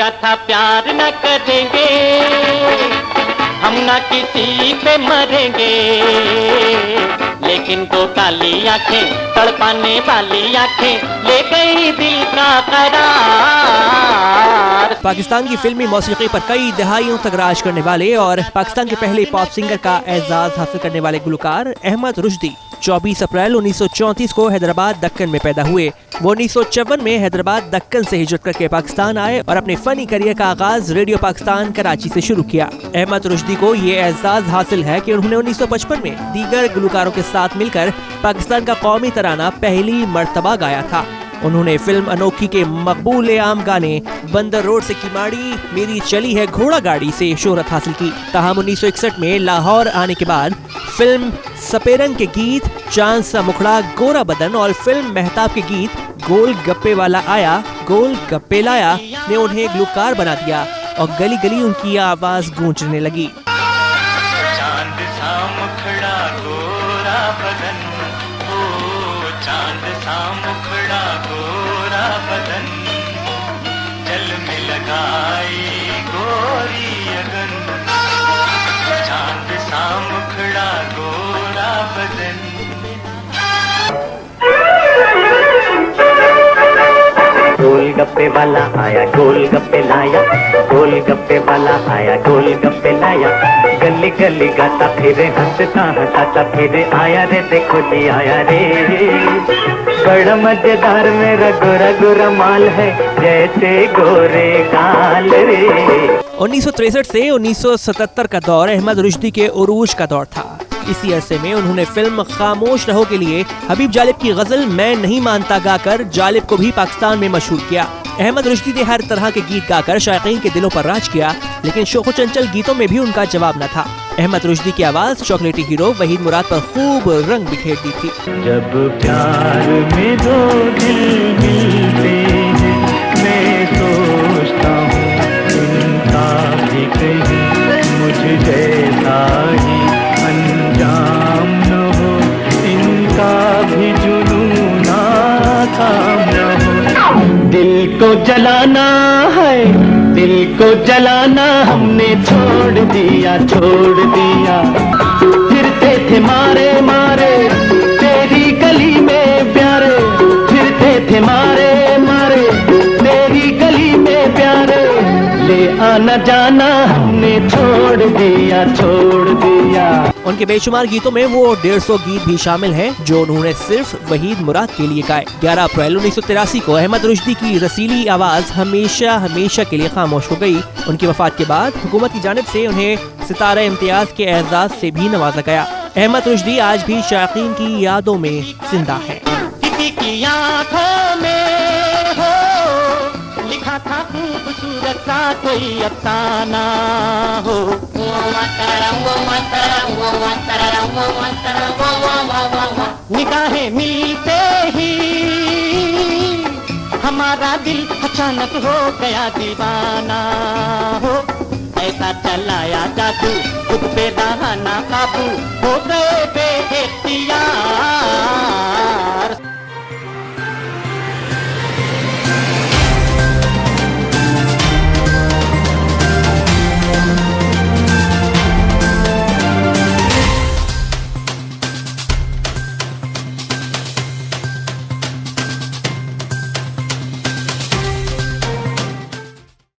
सोचा था प्यार न करेंगे, हम ना किसी पे मरेंगे, लेकिन दो काली आंखें, तड़पाने वाली आंखें ले गई दिल का करार। पाकिस्तान की फिल्मी मौसीकी पर कई दहाइयों तक राज करने वाले और पाकिस्तान के पहले पॉप सिंगर का एजाज हासिल करने वाले गुलकार अहमद रुश्दी 24 अप्रैल 1934 को हैदराबाद दक्कन में पैदा हुए। वो 1954 में हैदराबाद दक्कन से हिजरत करके पाकिस्तान आए और अपने फनी करियर का आगाज रेडियो पाकिस्तान कराची से शुरू किया। अहमद रुश्दी को ये एजाज हासिल है कि उन्होंने 1955 में दीगर गुलकारों के साथ मिलकर पाकिस्तान का कौमी तराना पहली मर्तबा गाया था। उन्होंने फिल्म अनोखी के मकबूल आम गाने बंदर रोड से किमाड़ी, मेरी चली है घोड़ा गाड़ी से शोहरत हासिल की। ताहम 1961 में लाहौर आने के बाद फिल्म सपेरंग के गीत चांद सा मुखड़ा गोरा बदन और फिल्म मेहताब के गीत गोल गप्पे वाला आया गोल गप्पे लाया ने उन्हें गुलकार बना दिया और गली गली उनकी आवाज गूंजने लगी। चांद सा मुखड़ा गोरा बदन, ओ चांद सा मुखड़ा गोरा बदन, जल में लगाई गोरी अगन, चांद सा मुखड़ा गोरा बदन। गोल गप्पे वाला आया गोल गप्पे लाया, गोल गप्पे वाला आया गोल गप्पे लाया, गली गली गाता फिरे हंसता हंसाता फिरे आया रे देखो जी आया रे, बड़ा मजेदार मेरा गोरा गोरा माल है जैसे गोरे गाल रे। 1963 से 1977 का दौर अहमद रुश्दी के उरूज का दौर था। इसी अरसे में उन्होंने फिल्म खामोश रहो के लिए हबीब जालिब की गजल मैं नहीं मानता गाकर जालिब को भी पाकिस्तान में मशहूर किया। अहमद रुश्दी ने हर तरह के गीत गाकर शायकीन के दिलों पर राज किया, लेकिन शोखो चंचल गीतों में भी उनका जवाब न था। अहमद रुश्दी की आवाज चॉकलेटी हीरो वहीद मुराद पर खूब रंग बिखेरती थी। जब प्यार में दो दिल मिलते हैं, मैं सोचता हूँ इनका भी कहीं मुझ जैसा ही अंजाम न हो, इनका भी जुनून काम न हो। दिल को जलाना है, दिल को जलाना हमने छोड़ दिया, छोड़ दिया। फिरते थे मारे मारे तेरी गली में प्यारे, फिरते थे मारे मारे तेरी गली में प्यारे, ले आना जाना हमने छोड़ दिया, छोड़ दिया। उनके बेशुमार गीतों में वो 150 गीत भी शामिल हैं जो उन्होंने सिर्फ वहीद मुराद के लिए गाए। 11 अप्रैल 1983 को अहमद रुश्दी की रसीली आवाज हमेशा हमेशा के लिए खामोश हो गई। उनकी वफात के बाद हुकूमत की जानिब से उन्हें सितारा इम्तियाज के एजाज से भी नवाजा गया। अहमद रुश्दी आज भी शायकीन की यादों में जिंदा है। किसी की आँखों में हो लिखा था खूबसूरत सा कोई अफसाना हो, निगाहें मिलते ही हमारा दिल अचानक हो गया दीवाना हो, ऐसा चलाया जादू खुद पे रहा ना काबू, हो गए बेइख्तियार